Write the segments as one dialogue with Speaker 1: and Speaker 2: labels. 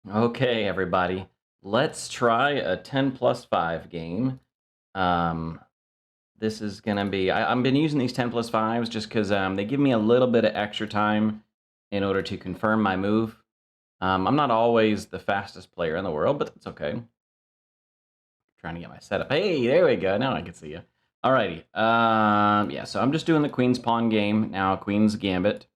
Speaker 1: Okay, everybody, let's try a 10 plus 5 game. Um, this is gonna be, I've been using these 10 plus 5s just because they give me a little bit of extra time in order to confirm my move. I'm not always the fastest player in the world, but that's okay. Trying to get my setup. Hey, there we go. Now I can see you. Alrighty. Yeah, so I'm just doing the Queen's Pawn game. Now, Queen's Gambit.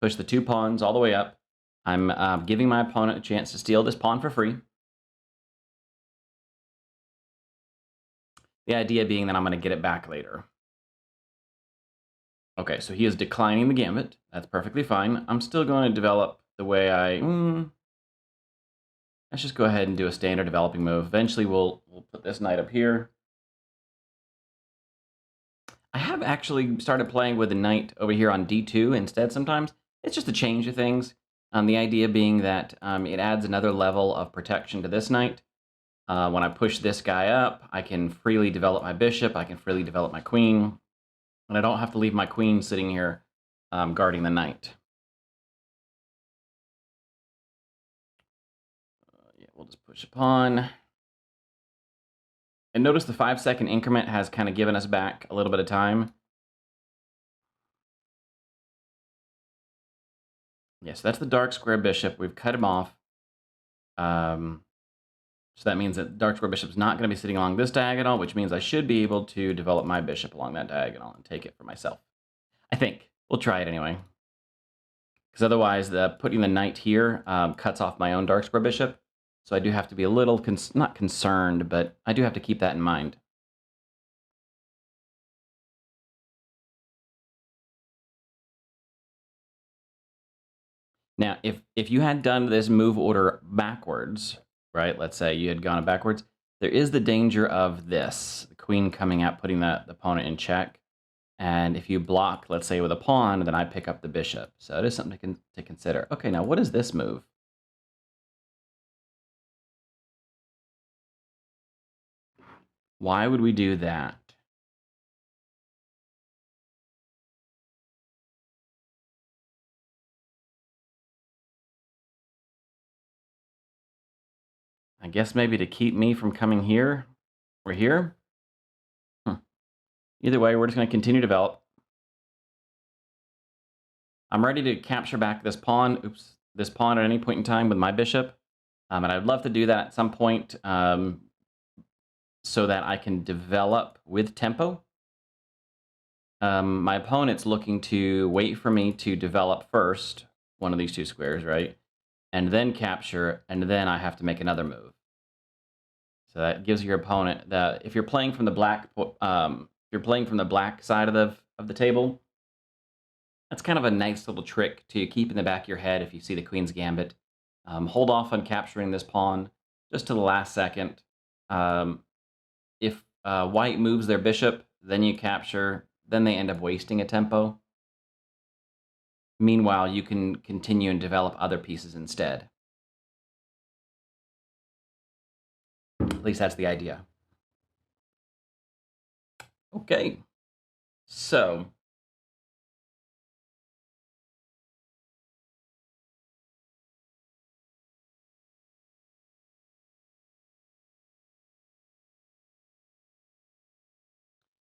Speaker 1: Push the 2 pawns all the way up. I'm giving my opponent a chance to steal this pawn for free. The idea being that I'm going to get it back later. Okay, so he is declining the gambit. That's perfectly fine. I'm still going to develop the way let's just go ahead and do a standard developing move. Eventually, we'll put this knight up here. I have actually started playing with the knight over here on d2 instead sometimes. It's just a change of things. The idea being that it adds another level of protection to this knight. When I push this guy up, I can freely develop my bishop. I can freely develop my queen. And I don't have to leave my queen sitting here guarding the knight. Yeah, we'll just push a pawn. And notice the 5-second increment has kind of given us back a little bit of time. Yeah, so that's the dark square bishop. We've cut him off. So that means that dark square bishop's not going to be sitting along this diagonal, which means I should be able to develop my bishop along that diagonal and take it for myself. I think. We'll try it anyway. Because otherwise, putting the knight here cuts off my own dark square bishop. So I do have to be a little, not concerned, but I do have to keep that in mind. Now, if you had done this move order backwards, right? Let's say you had gone backwards, there is the danger of this, the queen coming out, putting the opponent in check. And if you block, let's say with a pawn, then I pick up the bishop. So it is something to consider. Okay, now what is this move? Why would we do that? I guess maybe to keep me from coming here or here. Either way, we're just going to continue to develop. I'm ready to capture back this pawn. This pawn at any point in time with my bishop. And I'd love to do that at some point so that I can develop with tempo. My opponent's looking to wait for me to develop first, one of these 2 squares, right? And then capture, and then I have to make another move. So that gives your opponent that if you're playing from the black, side of the table, that's kind of a nice little trick to keep in the back of your head if you see the Queen's Gambit. Hold off on capturing this pawn just to the last second. If white moves their bishop, then you capture, then they end up wasting a tempo. Meanwhile, you can continue and develop other pieces instead. At least that's the idea. Okay, so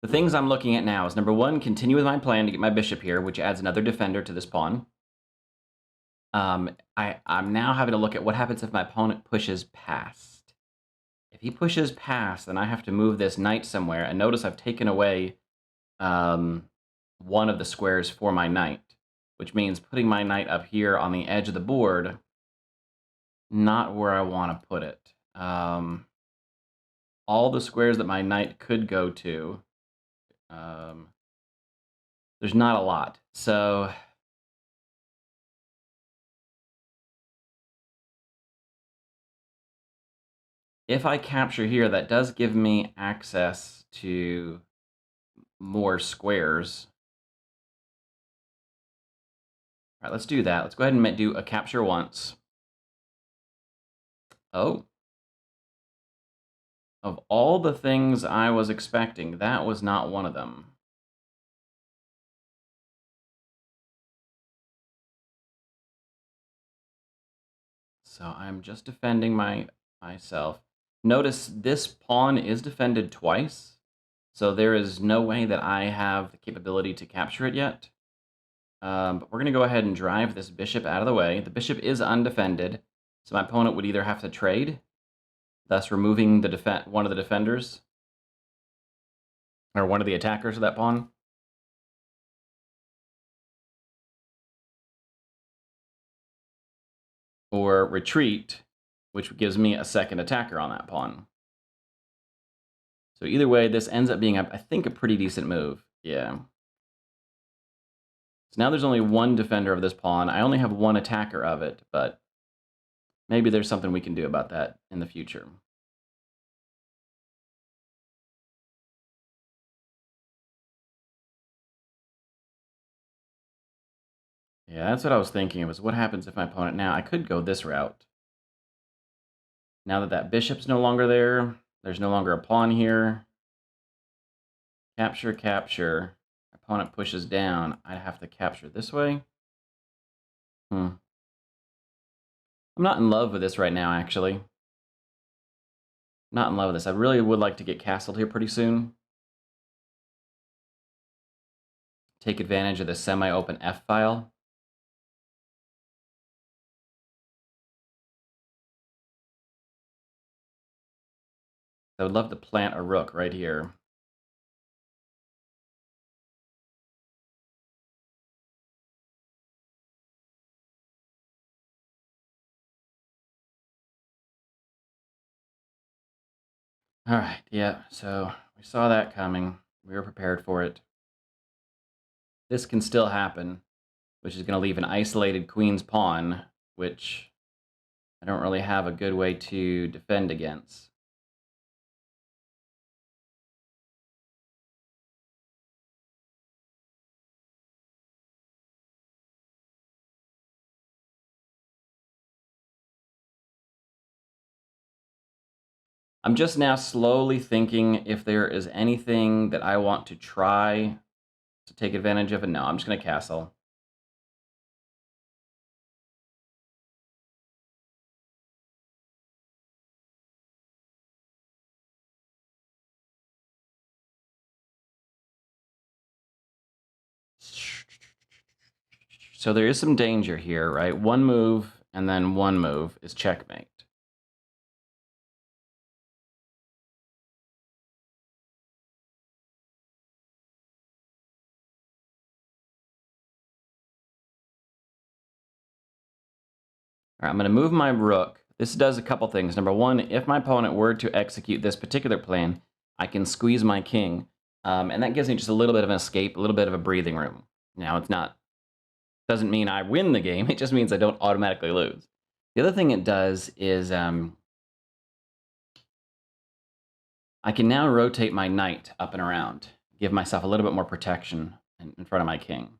Speaker 1: the things I'm looking at now is number 1, continue with my plan to get my bishop here, which adds another defender to this pawn. I'm now having to look at what happens if my opponent pushes past. If he pushes past, then I have to move this knight somewhere. And notice I've taken away one of the squares for my knight, which means putting my knight up here on the edge of the board, not where I want to put it. All the squares that my knight could go to, there's not a lot. So if I capture here, that does give me access to more squares. All right, let's do that. Let's go ahead and do a capture once. Oh. Of all the things I was expecting, that was not one of them. So I'm just defending myself. Notice this pawn is defended twice, so there is no way that I have the capability to capture it yet. But we're going to go ahead and drive this bishop out of the way. The bishop is undefended, so my opponent would either have to trade, thus removing one of the defenders, or one of the attackers of that pawn. Or retreat, which gives me a second attacker on that pawn. So either way, this ends up being, I think, a pretty decent move. Yeah. So now there's only one defender of this pawn. I only have one attacker of it, but maybe there's something we can do about that in the future. Yeah, that's what I was thinking. Was what happens if my opponent... Now, I could go this route. Now that that bishop's no longer there, there's no longer a pawn here. Capture, capture. Opponent pushes down. I have to capture this way. I'm not in love with this right now, actually. Not in love with this. I really would like to get castled here pretty soon. Take advantage of the semi-open F-file. I would love to plant a rook right here. All right, yeah, so we saw that coming. We were prepared for it. This can still happen, which is going to leave an isolated queen's pawn, which I don't really have a good way to defend against. I'm just now slowly thinking if there is anything that I want to try to take advantage of, and no, I'm just going to castle. So there is some danger here, right? One move and then one move is checkmate. All right, I'm going to move my rook. This does a couple things. Number one, if my opponent were to execute this particular plan, I can squeeze my king, and that gives me just a little bit of an escape, a little bit of a breathing room. Now, doesn't mean I win the game. It just means I don't automatically lose. The other thing it does is I can now rotate my knight up and around, give myself a little bit more protection in front of my king.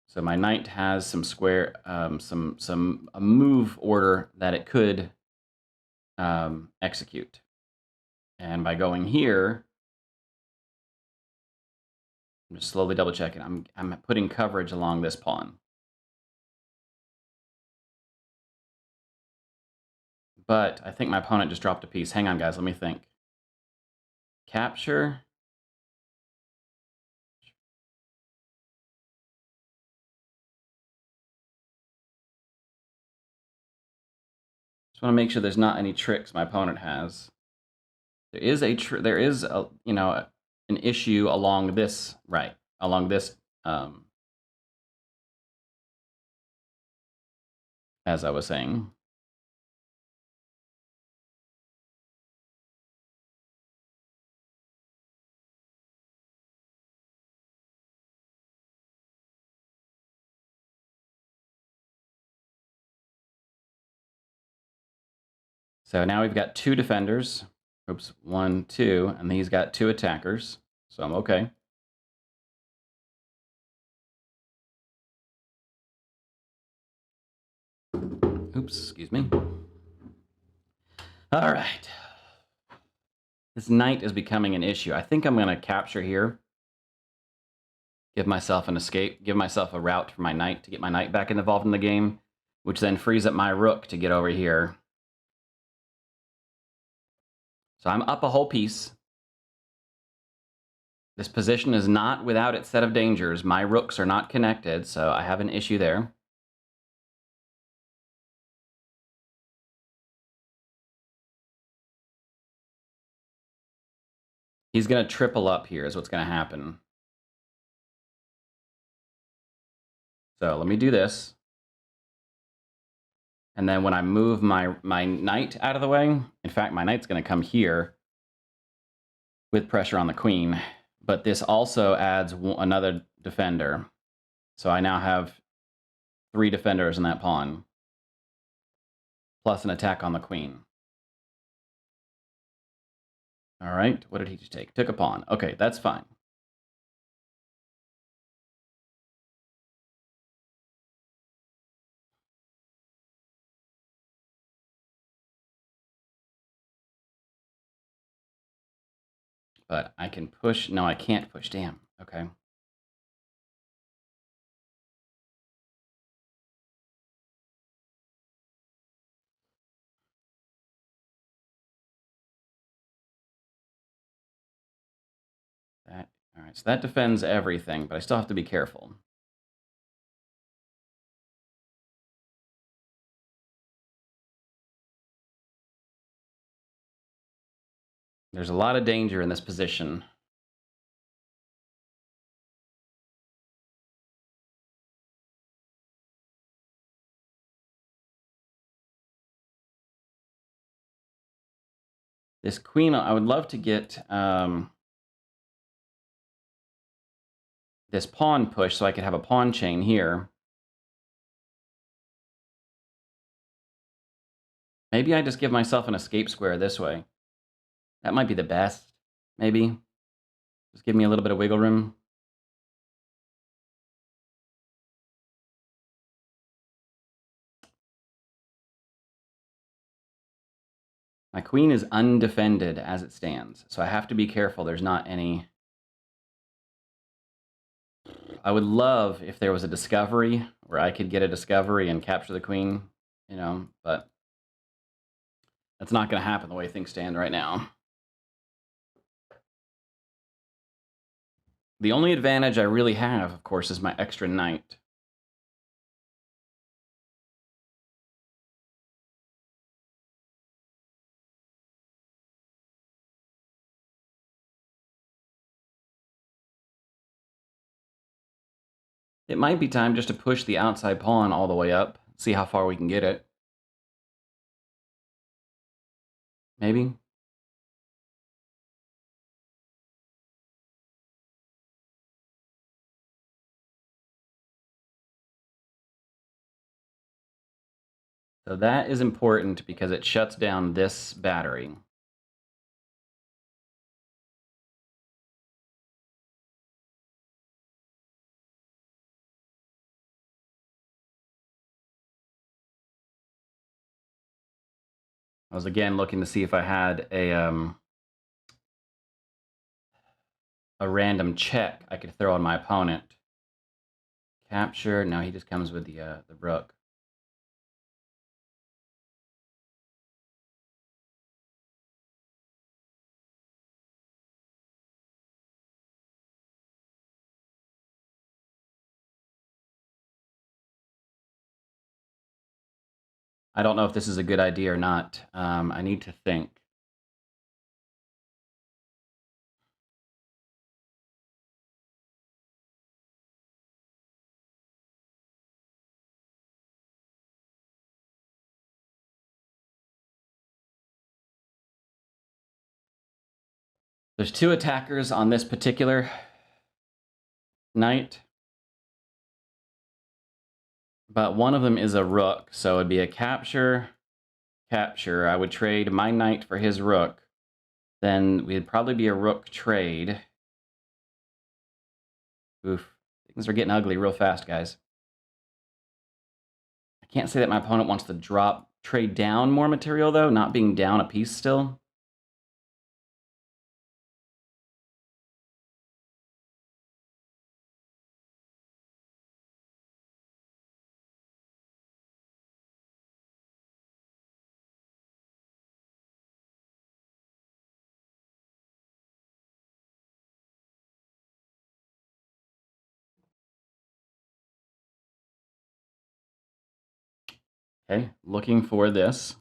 Speaker 1: So my knight has some square, a move order that it could execute. And by going here, I'm just slowly double checking. I'm putting coverage along this pawn. But I think my opponent just dropped a piece. Hang on, guys. Let me think. Capture. Just want to make sure there's not any tricks my opponent has. There is a an issue along this along this as I was saying. So now we've got two defenders. Oops, 1, 2, and he's got two attackers. So I'm okay. Oops, excuse me. All right. This knight is becoming an issue. I think I'm going to capture here. give myself an escape, give myself a route for my knight to get my knight back involved in the game, which then frees up my rook to get over here. So I'm up a whole piece. This position is not without its set of dangers. My rooks are not connected, so I have an issue there. He's going to triple up here is what's going to happen. So let me do this. And then when I move my knight out of the way, in fact, my knight's going to come here with pressure on the queen. But this also adds another defender. So I now have 3 defenders in that pawn, plus an attack on the queen. All right, what did he just take? Took a pawn. Okay, that's fine. But I can push. No, I can't push. Damn. Okay. That, all right, so that defends everything, but I still have to be careful. There's a lot of danger in this position. This queen, I would love to get this pawn push so I could have a pawn chain here. Maybe I just give myself an escape square this way. That might be the best, maybe. Just give me a little bit of wiggle room. My queen is undefended as it stands, so I have to be careful there's not any... I would love if there was a discovery where I could get a discovery and capture the queen, you know, but that's not going to happen the way things stand right now. The only advantage I really have, of course, is my extra knight. It might be time just to push the outside pawn all the way up, see how far we can get it. Maybe. So that is important because it shuts down this battery. I was again looking to see if I had a random check I could throw on my opponent. Capture. No, he just comes with the rook. I don't know if this is a good idea or not. I need to think. There's 2 attackers on this particular knight, but one of them is a rook, so it'd be a capture, capture. I would trade my knight for his rook. Then we'd probably be a rook trade. Oof. Things are getting ugly real fast, guys. I can't say that my opponent wants to trade down more material, though, not being down a piece still. Okay, looking for this.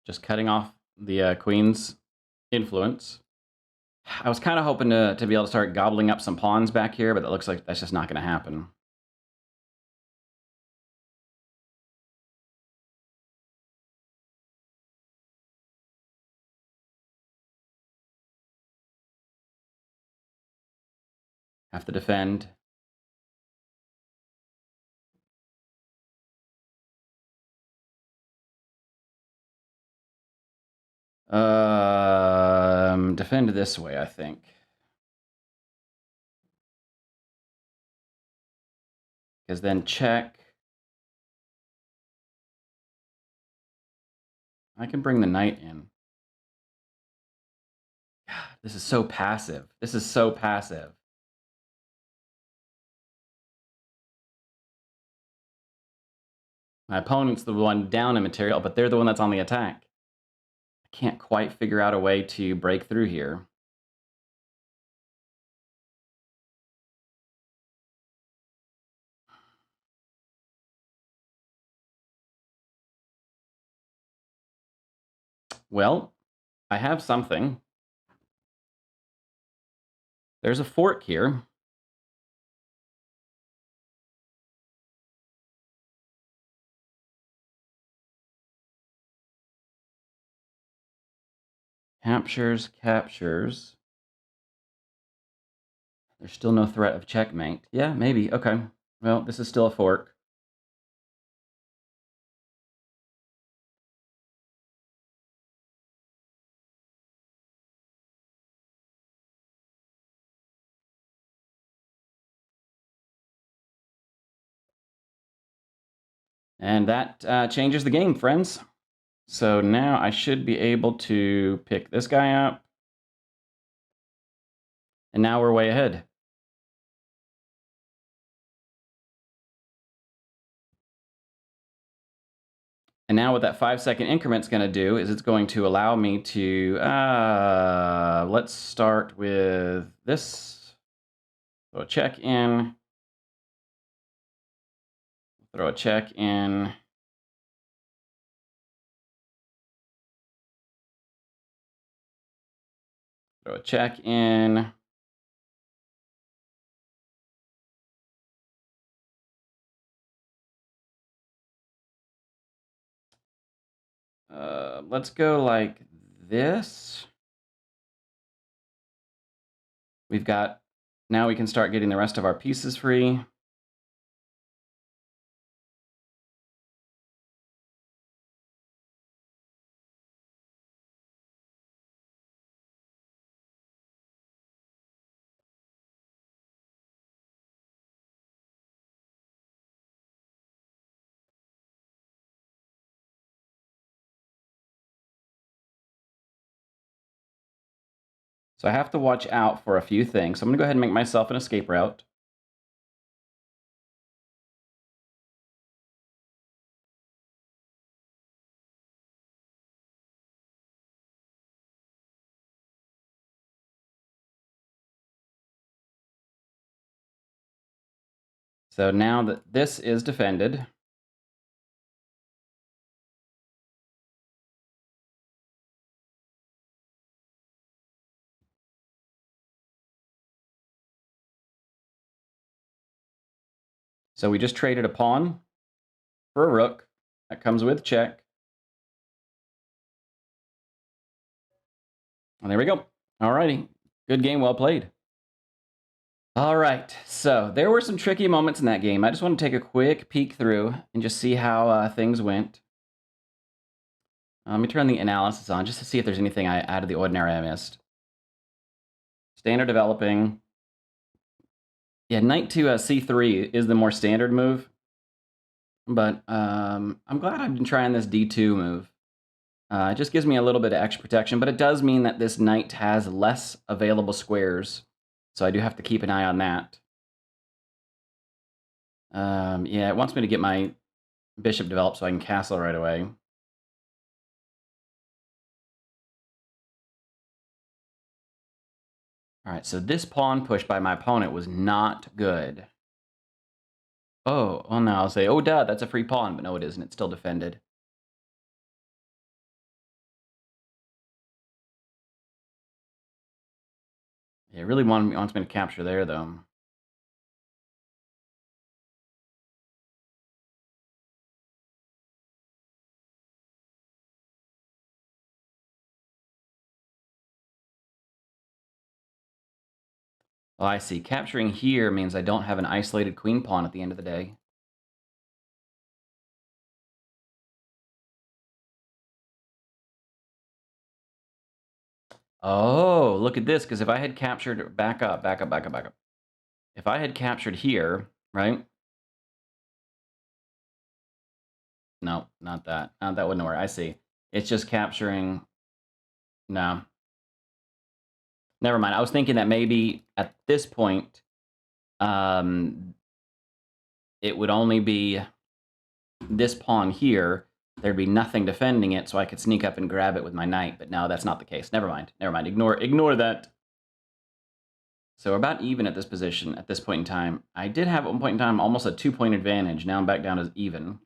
Speaker 1: Just cutting off the queen's influence. I was kind of hoping to be able to start gobbling up some pawns back here, but it looks like that's just not going to happen. Have to defend. Defend this way, I think. Because then check. I can bring the knight in. God, this is so passive. This is so passive. My opponent's the one down in material, but they're the one that's on the attack. I can't quite figure out a way to break through here. Well, I have something. There's a fork here. Captures, captures. There's still no threat of checkmate. Yeah, maybe. Okay. Well, this is still a fork. And that changes the game, friends. So now I should be able to pick this guy up. And now we're way ahead. And now what that 5-second increment's going to do is it's going to allow me to, let's start with this. Throw a check in. Throw a check in. Throw a check in. Let's go like this. We've got, now we can start getting the rest of our pieces free. So I have to watch out for a few things. So I'm going to go ahead and make myself an escape route. So now that this is defended, so we just traded a pawn for a rook. That comes with check. And there we go. All righty. Good game, well played. All right, so there were some tricky moments in that game. I just want to take a quick peek through and just see how things went. Let me turn the analysis on just to see if there's anything out of the ordinary I missed. Standard developing. Yeah, knight to c3 is the more standard move. But I'm glad I've been trying this d2 move. It just gives me a little bit of extra protection, but it does mean that this knight has less available squares. So I do have to keep an eye on that. Yeah, it wants me to get my bishop developed so I can castle right away. All right, so this pawn push by my opponent was not good. Oh, well, now I'll say, oh, duh, that's a free pawn. But no, it isn't. It's still defended. Yeah, it really wants me to capture there, though. Oh, I see. Capturing here means I don't have an isolated queen pawn at the end of the day. Oh, look at this, because if I had captured... Back up. If I had captured here, right? No, not that. That wouldn't work. I see. It's just capturing... No. Never mind. I was thinking that maybe at this point, it would only be this pawn here. There'd be nothing defending it, so I could sneak up and grab it with my knight. But no, that's not the case. Never mind. Ignore that. So we're about even at this position at this point in time. I did have at one point in time almost a 2-point advantage. Now I'm back down to even.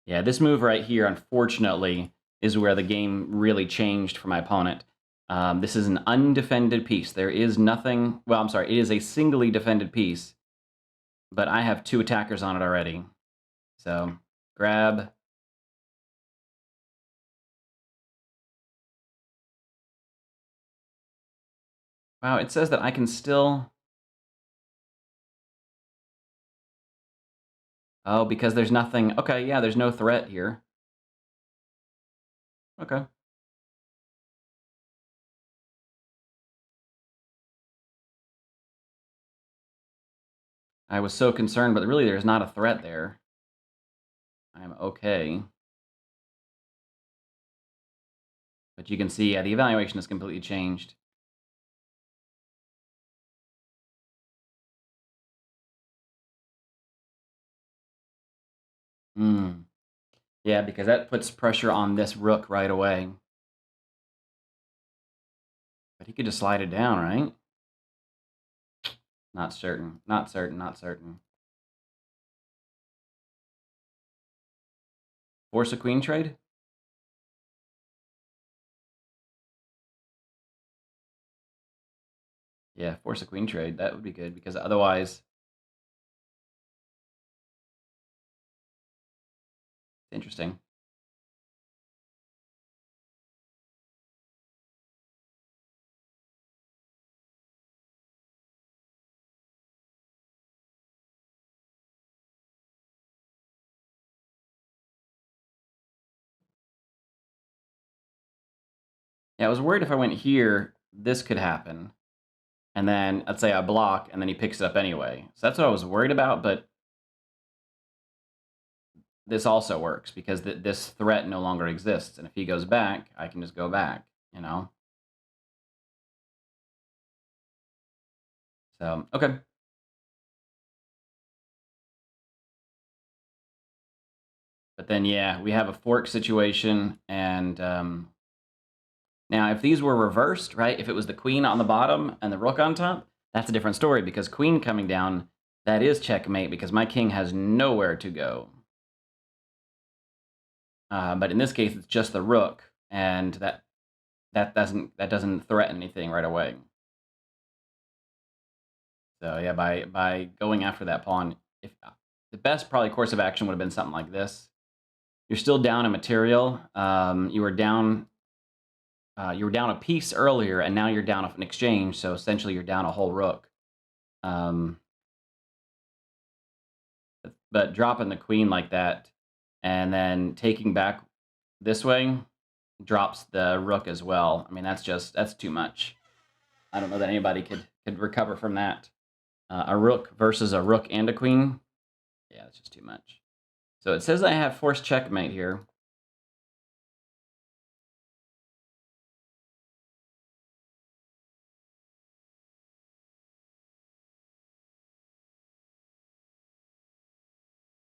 Speaker 1: Yeah, this move right here, unfortunately, is where the game really changed for my opponent. This is an undefended piece. There is nothing... Well, I'm sorry. It is a singly defended piece, but I have 2 attackers on it already. So, grab... Wow, it says that I can still... Oh, because there's nothing... Okay, yeah, there's no threat here. Okay. I was so concerned, but really there's not a threat there. I'm okay. But you can see, yeah, the evaluation has completely changed. Hmm. Yeah, because that puts pressure on this rook right away. But he could just slide it down, right? Not certain. Not certain. Force a queen trade? Yeah, force a queen trade. That would be good, because otherwise... It's interesting. Yeah, I was worried if I went here, this could happen. And then, let's say I block, and then he picks it up anyway. So that's what I was worried about, but this also works, because this threat no longer exists. And if he goes back, I can just go back, you know? So, okay. But then, yeah, we have a fork situation, and now if these were reversed, right, if it was the queen on the bottom and the rook on top, that's a different story, because queen coming down, that is checkmate, because my king has nowhere to go. But in this case, it's just the rook, and that doesn't threaten anything right away. So yeah, by going after that pawn, if the best probably course of action would have been something like this. You're still down in material. You were down a piece earlier, and now you're down an exchange. So essentially, you're down a whole rook. But dropping the queen like that, and then taking back this way, drops the rook as well. I mean, that's too much. I don't know that anybody could recover from that. A rook versus a rook and a queen. Yeah, that's just too much. So it says I have forced checkmate here.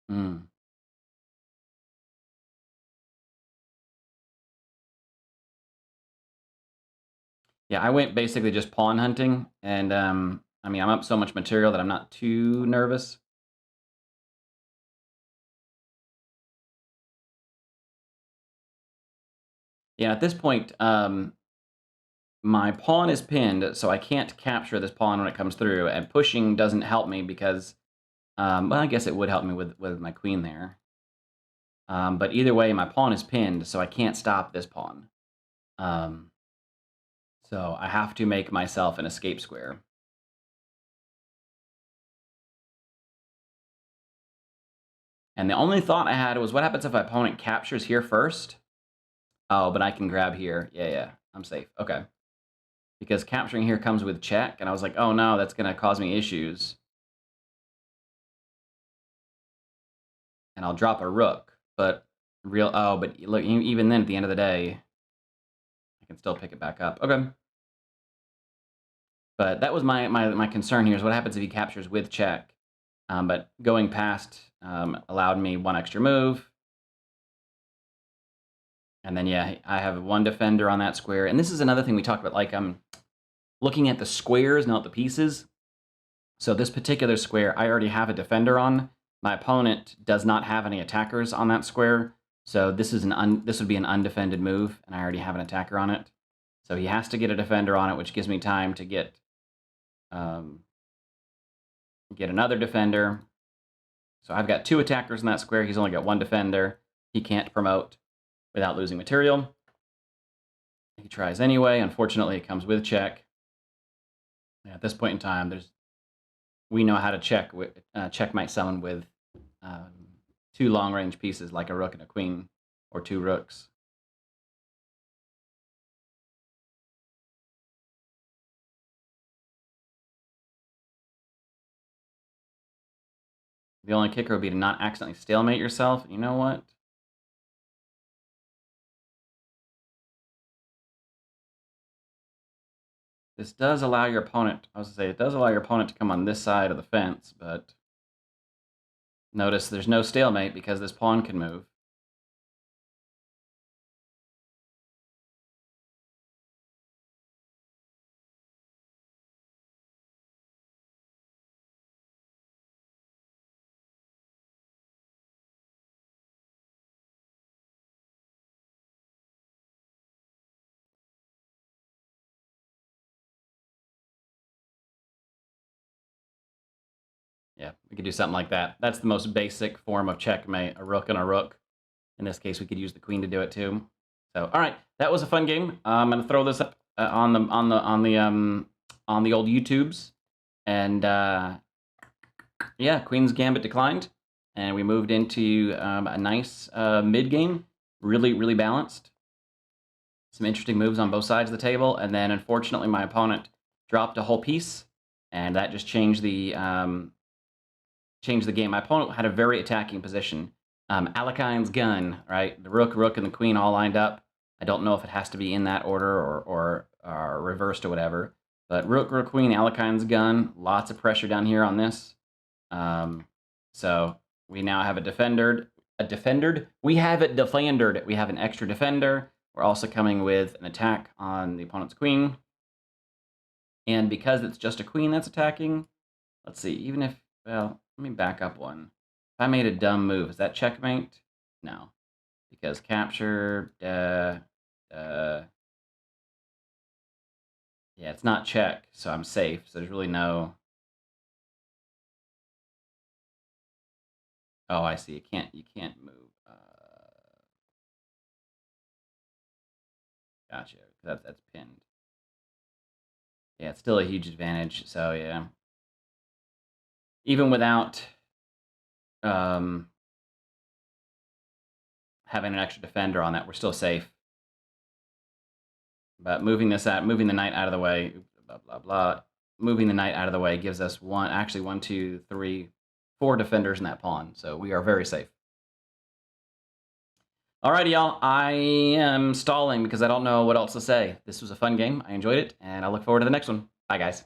Speaker 1: Hmm. Yeah, I went basically just pawn hunting, and I mean, I'm up so much material that I'm not too nervous. Yeah, at this point, my pawn is pinned, so I can't capture this pawn when it comes through, and pushing doesn't help me because, well, I guess it would help me with my queen there. But either way, my pawn is pinned, so I can't stop this pawn. Um, so I have to make myself an escape square. And the only thought I had was, what happens if my opponent captures here first? Oh, but I can grab here. Yeah, yeah, I'm safe. Okay. Because capturing here comes with check, and I was like, oh no, that's going to cause me issues. And I'll drop a rook, but but look, even then, at the end of the day, I can still pick it back up. Okay. But that was my concern here is what happens if he captures with check. But going past allowed me one extra move. And then, yeah, I have one defender on that square. And this is another thing we talked about, like I'm looking at the squares, not the pieces. So this particular square, I already have a defender on. My opponent does not have any attackers on that square. So this is this would be an undefended move, and I already have an attacker on it. So he has to get a defender on it, which gives me time to get another defender. So I've got two attackers in that square. He's only got one defender. He can't promote without losing material. He tries anyway. Unfortunately, it comes with check. At this point in time, we know how to checkmate someone with two long-range pieces like a rook and a queen, or two rooks. The only kicker would be to not accidentally stalemate yourself. You know what? This does allow your opponent, I was going to say, it does allow your opponent to come on this side of the fence, but notice there's no stalemate because this pawn can move. Yeah, we could do something like that. That's the most basic form of checkmate, a rook and a rook. In this case, we could use the queen to do it too. So, all right, that was a fun game. I'm gonna throw this up on the old YouTubes, and yeah, Queen's Gambit declined, and we moved into a nice mid game, really balanced. Some interesting moves on both sides of the table, and then unfortunately, my opponent dropped a whole piece, and that just changed the game. My opponent had a very attacking position. Alekine's gun, right? The rook, and the queen all lined up. I don't know if it has to be in that order or reversed or whatever. But rook, queen, Alekine's gun. Lots of pressure down here on this. So we now have a defendered. We have it defendered. We have an extra defender. We're also coming with an attack on the opponent's queen. And because it's just a queen that's attacking, let's see, even if, well, let me back up one. If I made a dumb move, is that checkmate? No. Because capture, yeah, it's not check, so I'm safe. So there's really no... Oh, I see. You can't move. Gotcha. That's pinned. Yeah, it's still a huge advantage. So yeah, even without having an extra defender on that, we're still safe. But moving the knight out of the way, blah, blah, blah. Moving the knight out of the way gives us one, two, three, 4 defenders in that pawn. So we are very safe. Alrighty, y'all. I am stalling because I don't know what else to say. This was a fun game. I enjoyed it, and I look forward to the next one. Bye, guys.